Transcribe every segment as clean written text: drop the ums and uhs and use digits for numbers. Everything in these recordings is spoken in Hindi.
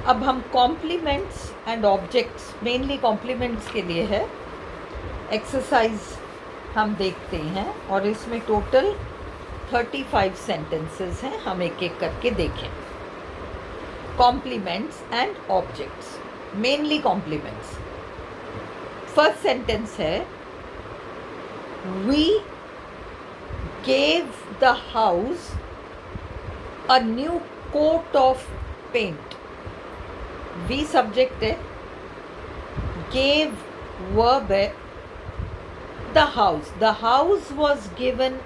अब हम complements and objects, mainly complements के लिए है, एक्सरसाइज हम देखते हैं और इसमें टोटल 35 सेंटेंसेस हैं। हम एक एक करके देखें। Complements and objects, mainly complements. First sentence है, we gave the house a new coat of paint. We subject है, गेव वर्ब है, the house was given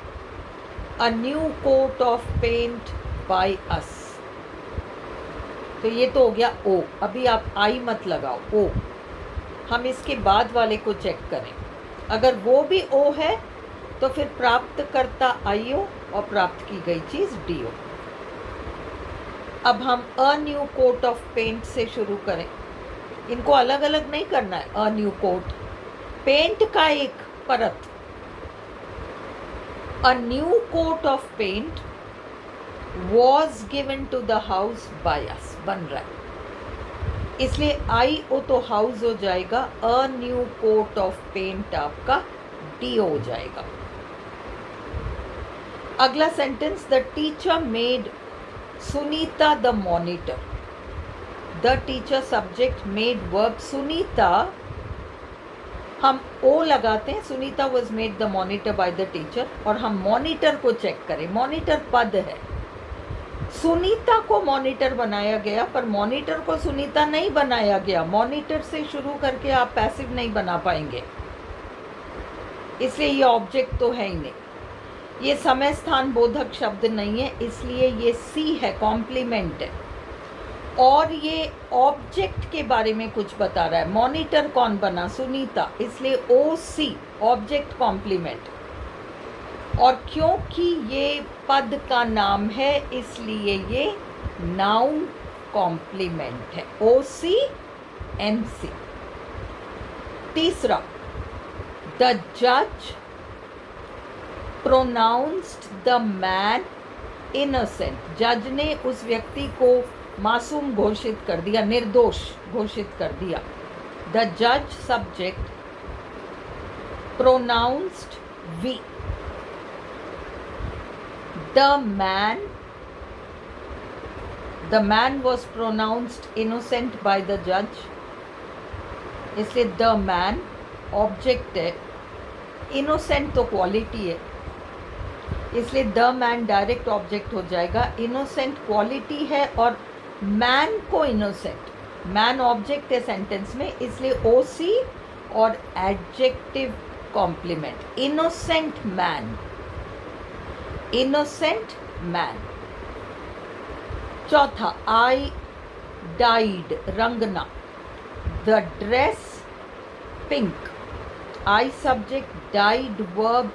a new coat of paint by us। तो ये तो हो गया ओ। अभी आप आई मत लगाओ, ओ। हम इसके बाद वाले को चेक करें। अगर वो भी ओ है तो फिर प्राप्तकर्ता आई ओ और प्राप्त की गई चीज डी ओ। अब हम a new coat of paint से शुरू करें। इनको अलग अलग नहीं करना है। अ न्यू कोट, पेंट का एक परत। A new coat of paint was given to the house by us बन रहा है, इसलिए आई ओ तो हाउस हो जाएगा, a new coat of paint आपका डी हो जाएगा। अगला sentence, the teacher made Sunita the monitor. The teacher subject, made verb Sunita, हम ओ लगाते हैं। Sunita was made the monitor by the teacher, और हम मॉनिटर को चेक करें। मॉनिटर पद है, सुनीता को मॉनिटर बनाया गया, पर मॉनिटर को सुनीता नहीं बनाया गया। मॉनिटर से शुरू करके आप पैसिव नहीं बना पाएंगे, इसलिए ये ऑब्जेक्ट तो है ही नहीं। ये समय स्थान बोधक शब्द नहीं है, इसलिए ये सी है, कॉम्प्लीमेंट है। और ये ऑब्जेक्ट के बारे में कुछ बता रहा है। मॉनिटर कौन बना? सुनीता, इसलिए ओ सी, ऑब्जेक्ट कॉम्प्लीमेंट। और क्योंकि ये पद का नाम है इसलिए ये नाउन कॉम्प्लीमेंट है, ओ सी एन सी। तीसरा, द जज प्रोनाउंस्ड द मैन इनोसेंट। जज ने उस व्यक्ति को मासूम घोषित कर दिया, निर्दोष घोषित कर दिया। द जज subject, pronounced V. The man was pronounced innocent by the जज, इसलिए द मैन ऑब्जेक्ट है, इनोसेंट तो क्वालिटी है, इसलिए द मैन डायरेक्ट ऑब्जेक्ट हो जाएगा। इनोसेंट क्वालिटी है और मैन को इनोसेंट, मैन ऑब्जेक्ट है सेंटेंस में, इसलिए ओ सी और adjective complement, innocent man, innocent man. चौथा, आई डाइड, रंगना। The dress pink, I subject, dyed verb,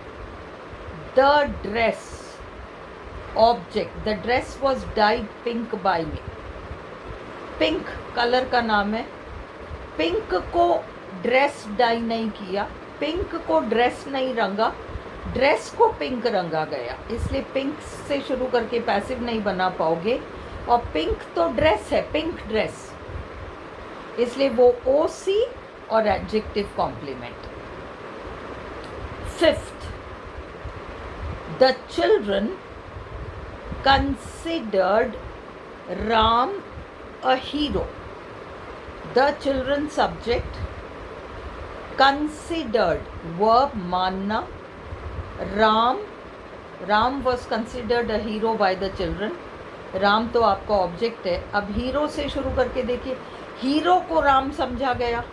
the dress object, the dress was dyed pink by me. Pink colour का नाम है, पिंक को ड्रेस डाई नहीं किया, पिंक को ड्रेस नहीं रंगा, ड्रेस को पिंक रंगा गया, इसलिए पिंक से शुरू करके पैसिव नहीं बना पाओगे। और पिंक तो ड्रेस है, पिंक ड्रेस, इसलिए वो ओ सी और adjective complement. Fifth, the children considered Ram a hero। The children subject, considered verb मानना, Ram was considered a hero by the children। Ram तो आपका ऑब्जेक्ट है। अब हीरो से शुरू करके देखिए, हीरो को राम समझा गया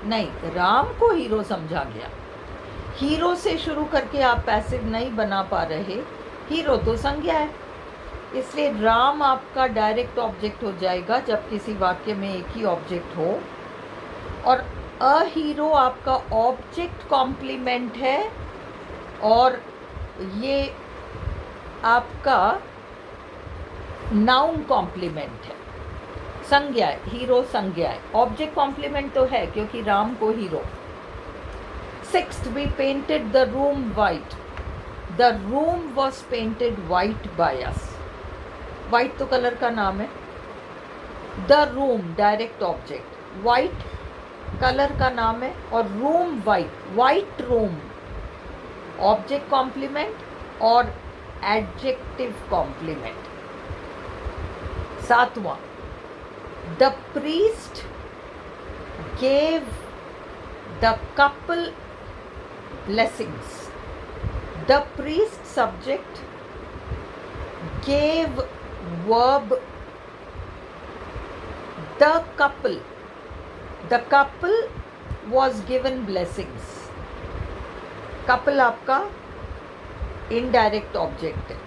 नहीं, राम को हीरो समझा गया। हीरो से शुरू करके आप पैसिव नहीं बना पा रहे, हीरो तो संज्ञा है, इसलिए राम आपका डायरेक्ट ऑब्जेक्ट हो जाएगा जब किसी वाक्य में एक ही ऑब्जेक्ट हो। और अ हीरो आपका ऑब्जेक्ट कॉम्प्लीमेंट है, और ये आपका नाउन कॉम्प्लीमेंट है, संज्ञा है, हीरो संज्ञा है। ऑब्जेक्ट कॉम्प्लीमेंट तो है क्योंकि राम को hero. Sixth, we painted the room white. The room was painted white by us. White तो कलर का नाम है, the room direct object, white colour का नाम है और room white, white room object complement और एडजेक्टिव कॉम्प्लीमेंट। सातवां, the priest gave the couple blessings. The priest subject gave verb the couple. The couple was given blessings. Couple आपका indirect object है,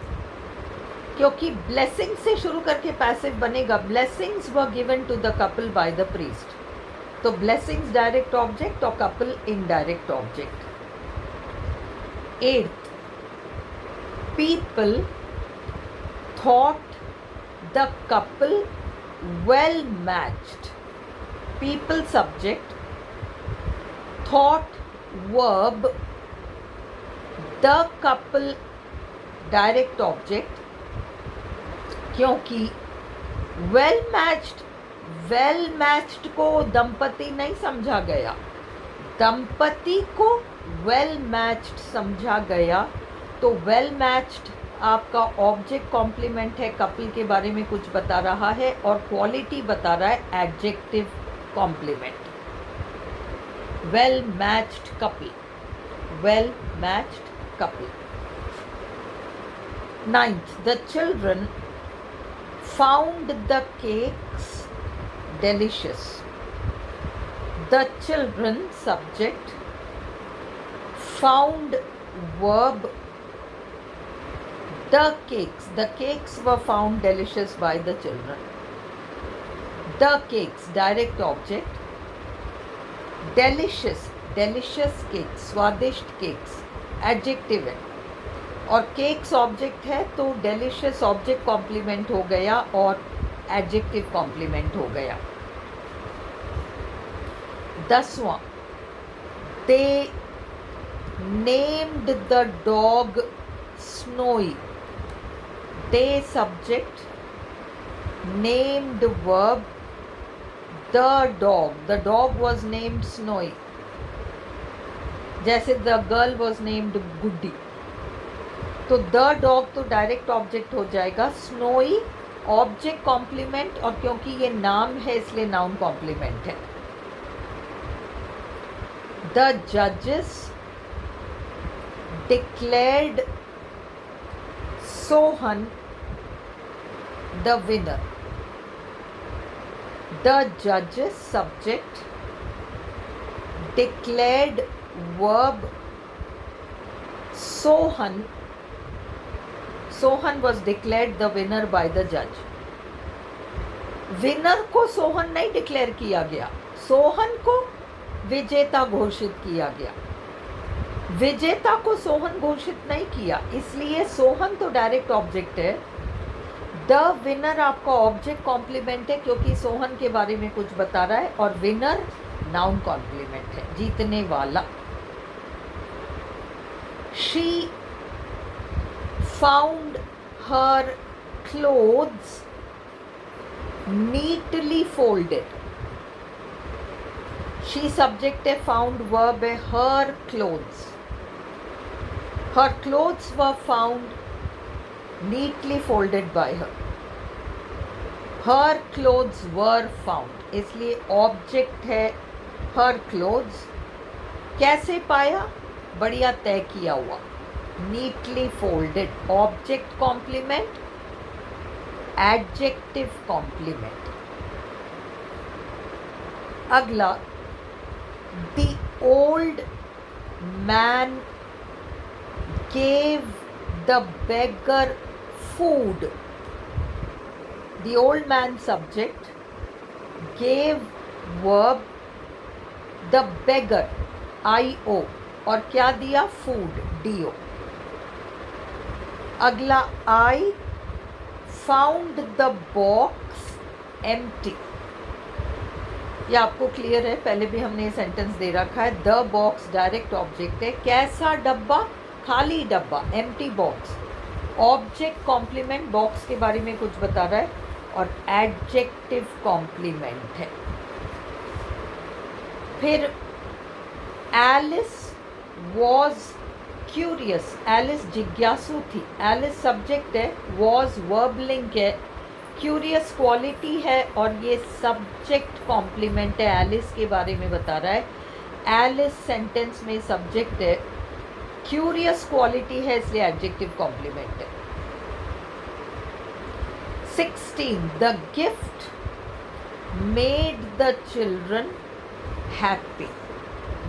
क्योंकि blessing से शुरू करके passive बनेगा। Blessings were given to the couple by the priest. तो blessings direct object और couple indirect object। Eighth, people thought the couple well matched. People subject, thought verb, the couple direct object, क्योंकि well matched को दंपति नहीं समझा गया, दंपति को वेल मैच्ड समझा गया। तो वेल मैच्ड आपका ऑब्जेक्ट कॉम्प्लीमेंट है, कपल के बारे में कुछ बता रहा है और क्वालिटी बता रहा है adjective complement. Well matched couple, well matched couple. Ninth, the children found the cakes delicious. The children subject, found verb, the cakes were found delicious by the children. The cakes direct object, delicious cakes, स्वादिष्ट cakes adjective है और cakes object है, तो delicious object complement हो गया और adjective complement हो गया। 10वां, they named the dog Snowy. They subject, named verb, the dog was named Snowy, जैसे the girl was named Goody। तो the dog तो डायरेक्ट ऑब्जेक्ट हो जाएगा, Snowy ऑब्जेक्ट कॉम्प्लीमेंट और क्योंकि ये नाम है इसलिए नाउन कॉम्प्लीमेंट है। The judges declared Sohan the winner. The judges subject, declared verb, Sohan was declared the winner by the judge. Winner को सोहन नहीं डिक्लेयर किया गया, सोहन को विजेता घोषित किया गया, विजेता को सोहन घोषित नहीं किया, इसलिए सोहन तो डायरेक्ट ऑब्जेक्ट है। द विनर आपका ऑब्जेक्ट कॉम्प्लीमेंट है क्योंकि सोहन के बारे में कुछ बता रहा है और विनर नाउन कॉम्प्लीमेंट है, जीतने वाला। She found her clothes neatly folded. She subject है, found verb है, her clothes. Her clothes were found neatly folded by her. Her clothes were found, इसलिए ऑब्जेक्ट है her clothes। कैसे पाया? बढ़िया तय किया हुआ, neatly folded, object complement, adjective complement। अगला, the old man gave the beggar food. The old man subject, gave verb, the beggar I-O और क्या दिया? food D-O। अगला, I found the box empty। ये आपको क्लियर है, पहले भी हमने ये सेंटेंस दे रखा है। द बॉक्स डायरेक्ट ऑब्जेक्ट है, कैसा डब्बा? खाली डब्बा, empty box. Object complement, box के बारे में कुछ बता रहा है और एडजेक्टिव कॉम्प्लीमेंट है। फिर एलिस वॉज क्यूरियस, एलिस जिज्ञासु थी, एलिस सब्जेक्ट है, वॉज वर्ब लिंक है, क्यूरियस क्वालिटी है और ये सब्जेक्ट कॉम्प्लीमेंट है, एलिस के बारे में बता रहा है। एलिस सेंटेंस में सब्जेक्ट है, क्यूरियस क्वालिटी है इसलिए एडजेक्टिव कॉम्प्लीमेंट है। 16 the gift made the children happy,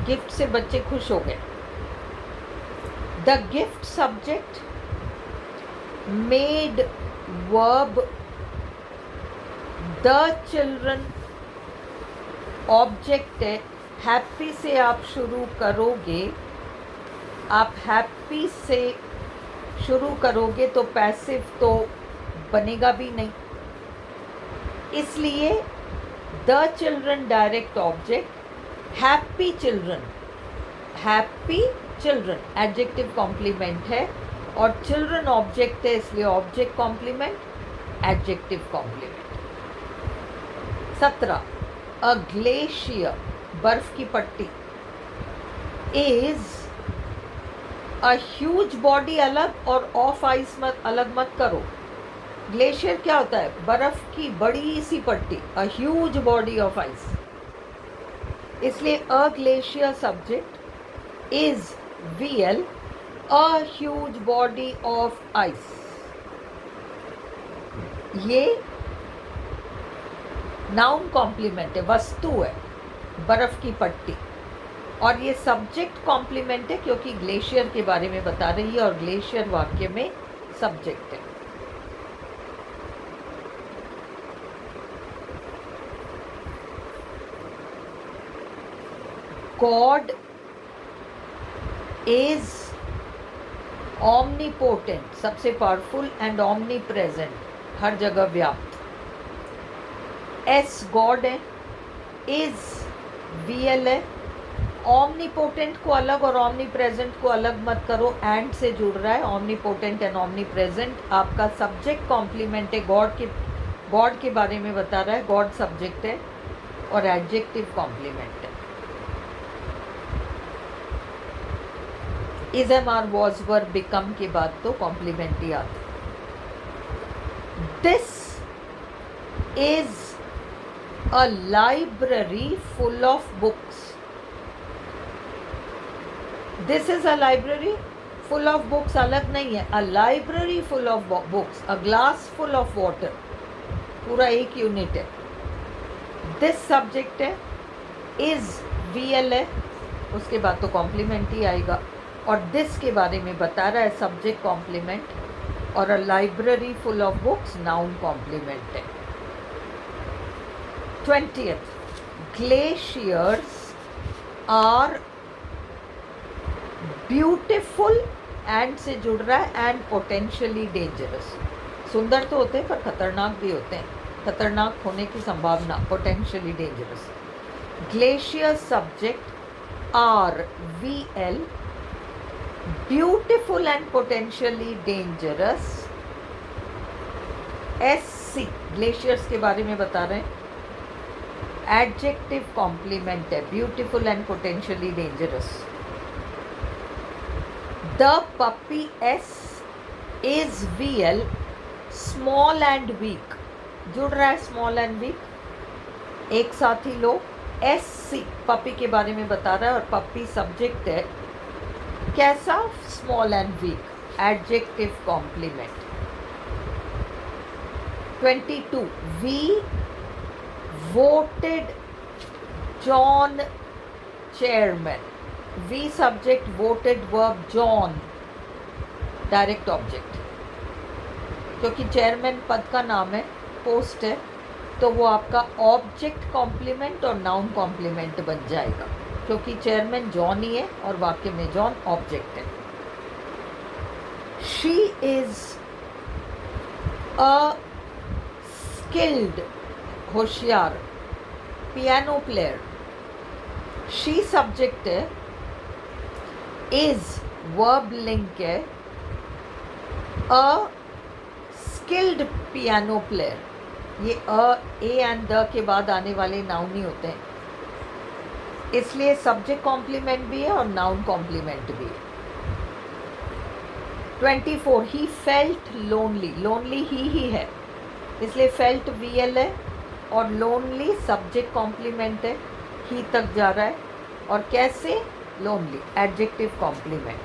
gift से बच्चे खुश हो गए। The gift subject, made verb, the children object है। हैप्पी से आप शुरू करोगे, आप हैप्पी से शुरू करोगे तो पैसिव तो बनेगा भी नहीं, इसलिए the children direct object, happy children, happy children adjective complement है और चिल्ड्रन ऑब्जेक्ट है इसलिए object complement, adjective complement. 17 a glacier, बर्फ की पट्टी, इज अ ह्यूज बॉडी, अलग और ऑफ आइस मत अलग मत करो। ग्लेशियर क्या होता है? बर्फ की बड़ी सी पट्टी, a huge body of ice, इसलिए a glacier subject, is VL a huge body of ice, ये नाउन कॉम्प्लीमेंट है, वस्तु है बर्फ की पट्टी, और ये सब्जेक्ट कॉम्प्लीमेंट है क्योंकि ग्लेशियर के बारे में बता रही है और ग्लेशियर वाक्य में सब्जेक्ट है। गॉड इज ऑमनीपोटेंट, सबसे पावरफुल, एंड ऑमनी प्रेजेंट, हर जगह व्याप्त। एस गॉड है, इज VL है, ऑमनीपोटेंट को अलग और ऑमनी प्रेजेंट को अलग मत करो, एंड से जुड़ रहा है, ऑमनीपोटेंट एंड ऑमनी प्रेजेंट आपका सब्जेक्ट कॉम्प्लीमेंट है, गॉड के बारे में बता रहा है, गॉड सब्जेक्ट है और एडजेक्टिव कॉम्प्लीमेंट है। Is am are was were become के बाद तो कॉम्प्लीमेंट ही आता। This is a library full of books, this is a library full of books अलग नहीं है, a library full of books, a glass full of water, पूरा एक यूनिट है। दिस सब्जेक्ट है, इज VL है, उसके बाद तो कॉम्प्लीमेंट ही आएगा, और दिस के बारे में बता रहा है, सब्जेक्ट कॉम्प्लीमेंट, और a library full of books noun complement है। 20th glaciers are beautiful, and से जुड़ रहा है, एंड पोटेंशियली डेंजरस, सुंदर तो होते हैं पर खतरनाक भी होते हैं, खतरनाक होने की संभावना, potentially dangerous. Glacier subject are VL, beautiful and potentially dangerous SC, glaciers के बारे में बता रहे हैं, एडजेक्टिव कॉम्प्लीमेंट है, beautiful and potentially dangerous. The puppy S is VL, small and weak, जुड़ रहा है स्मॉल एंड वीक, एक साथ ही लो। SC पपी के बारे में बता रहा है और पपी सब्जेक्ट है, कैसा? Small and weak, adjective complement. 22 we voted John chairman, we subject, voted verb, John direct object, क्योंकि चेयरमैन पद का नाम है, पोस्ट है, तो वो आपका ऑब्जेक्ट कॉम्प्लीमेंट और नाउन कॉम्प्लीमेंट बन जाएगा, क्योंकि चेयरमैन जॉन ही है और वाक्य में जॉन ऑब्जेक्ट है। शी इज अ स्किल्ड, होशियार, पियानो प्लेयर, शी सब्जेक्ट है, इज वर्ब लिंक है, अ स्किल्ड पियानो प्लेयर, ये ए एंड द के बाद आने वाले नाउन ही होते हैं, इसलिए सब्जेक्ट कॉम्प्लीमेंट भी है और नाउन कॉम्प्लीमेंट भी है। 24 ही फेल्ट लोनली, लोनली ही है, इसलिए फेल्ट वीएल है और लोनली सब्जेक्ट कॉम्प्लीमेंट है, ही तक जा रहा है। और कैसे? Lonely adjective complement.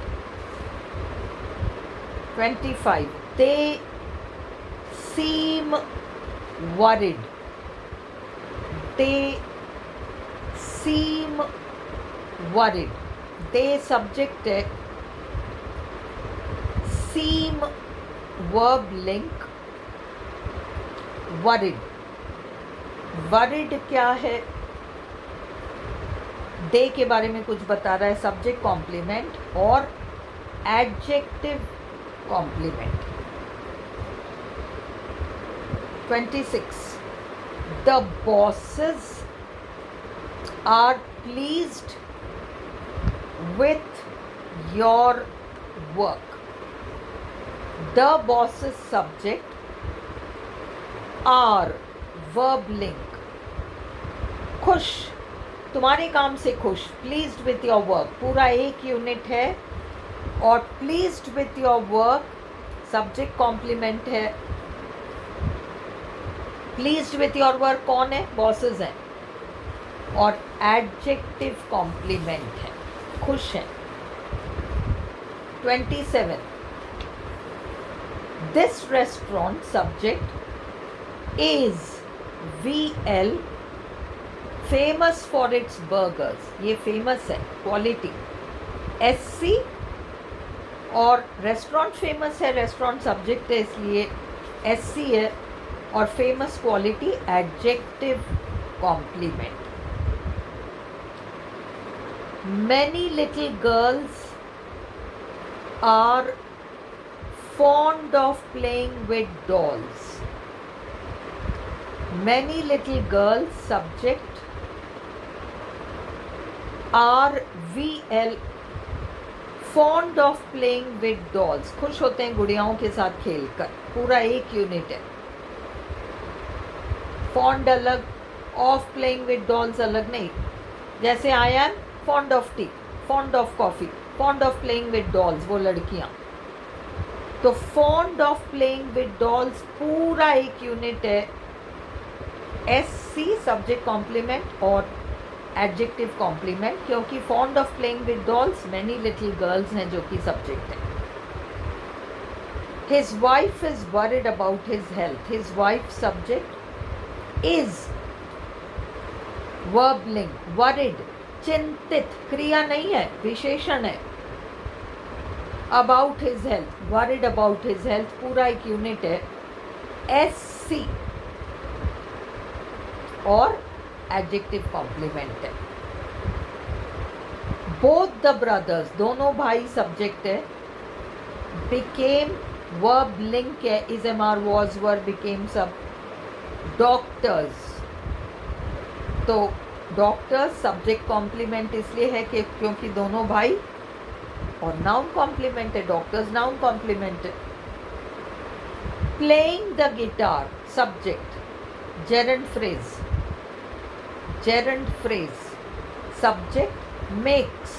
25 they seem worried, they seem worried, they subject है, seem verb link, worried, worried क्या है? दे के बारे में कुछ बता रहा है, सब्जेक्ट कॉम्प्लीमेंट और adjective complement. 26 the bosses are pleased with your work, the bosses subject are verb link, खुश, तुम्हारे काम से खुश, pleased with your work पूरा एक यूनिट है और pleased with your work subject complement है। प्लीज्ड विथ योर वर्क कौन है? बॉसेस हैं और एडजेक्टिव कॉम्प्लीमेंट है, खुश हैं। 27 this restaurant subject is VL famous for its burgers, ये फेमस है, क्वालिटी SC और रेस्टोरेंट फेमस है, रेस्टोरेंट सब्जेक्ट है इसलिए SC है और famous quality adjective complement. Many little girls are fond of playing with dolls, many little girls subject are VL fond of playing with dolls, खुश होते हैं गुड़ियाओं के साथ खेलकर, पूरा एक यूनिट है। फॉन्ड अलग, ऑफ प्लेइंग विद डॉल्स अलग नहीं। जैसे I am fond of T, fond of coffee, fond of playing with dolls वो लड़कियाँ। तो fond of playing with dolls पूरा एक यूनिट है, SC सब्जेक्ट कॉम्प्लीमेंट और एडजेक्टिव कॉम्प्लीमेंट, क्योंकि fond of playing with dolls many little girls हैं जो कि सब्जेक्ट है। His wife is worried about his health, his wife subject is verb link, worried चिंतित, क्रिया नहीं है, विशेषण है। about his health, worried about his health पूरा एक यूनिट है, SC और एडजेक्टिव कॉम्प्लीमेंट है। both the brothers दोनों भाई सब्जेक्ट है, became verb link है, is MR was were became सब। डॉक्टर्स, तो डॉक्टर्स सब्जेक्ट कॉम्प्लीमेंट इसलिए है कि क्योंकि दोनों भाई, और नाउन कॉम्प्लीमेंट है, डॉक्टर्स नाउन कॉम्प्लीमेंट है। Playing the guitar subject gerund phrase, gerund phrase subject makes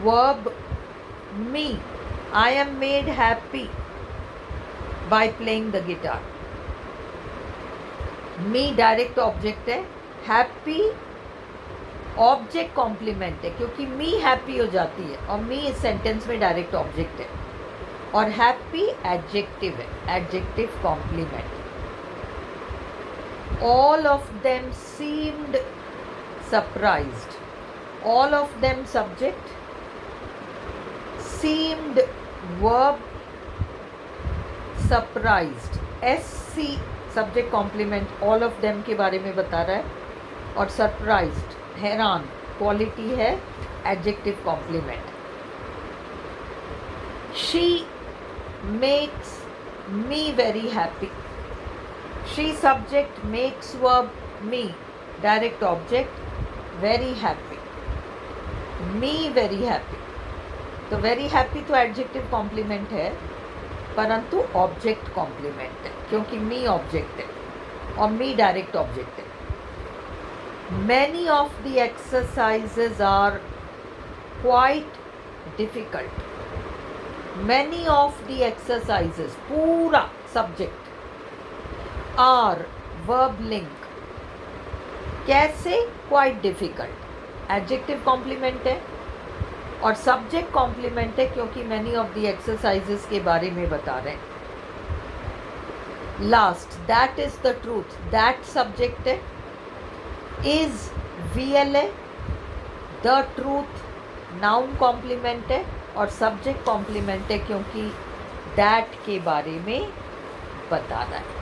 verb me, I am made happy by playing the guitar. Me direct object है, हैप्पी ऑब्जेक्ट कॉम्प्लीमेंट है क्योंकि मी हैप्पी हो जाती है और मी इस सेंटेंस में डायरेक्ट ऑब्जेक्ट है, और हैप्पी एडजेक्टिव है, adjective complement. All of them seemed surprised, all of them subject, seemed verb, surprised SC subject complement all of them के बारे में बता रहा है, और सरप्राइज्ड हैरान क्वालिटी है, adjective complement. She makes me very happy, she subject, makes verb, me direct object, very happy, me very happy. तो वेरी हैप्पी तो एडजेक्टिव कॉम्प्लीमेंट है परंतु ऑब्जेक्ट कॉम्प्लीमेंट है क्योंकि मी ऑब्जेक्ट है, और मी डायरेक्ट ऑब्जेक्ट है. Many of the exercises are quite difficult. Many of the exercises, पूरा subject, are verb link. कैसे? Quite difficult. Adjective complement है और subject complement है क्योंकि many of the exercises के बारे में बता रहे हैं. Last, that is the truth. That subject है. Is VL है. The truth noun complement है और subject complement है क्योंकि that के बारे में बता रहा है.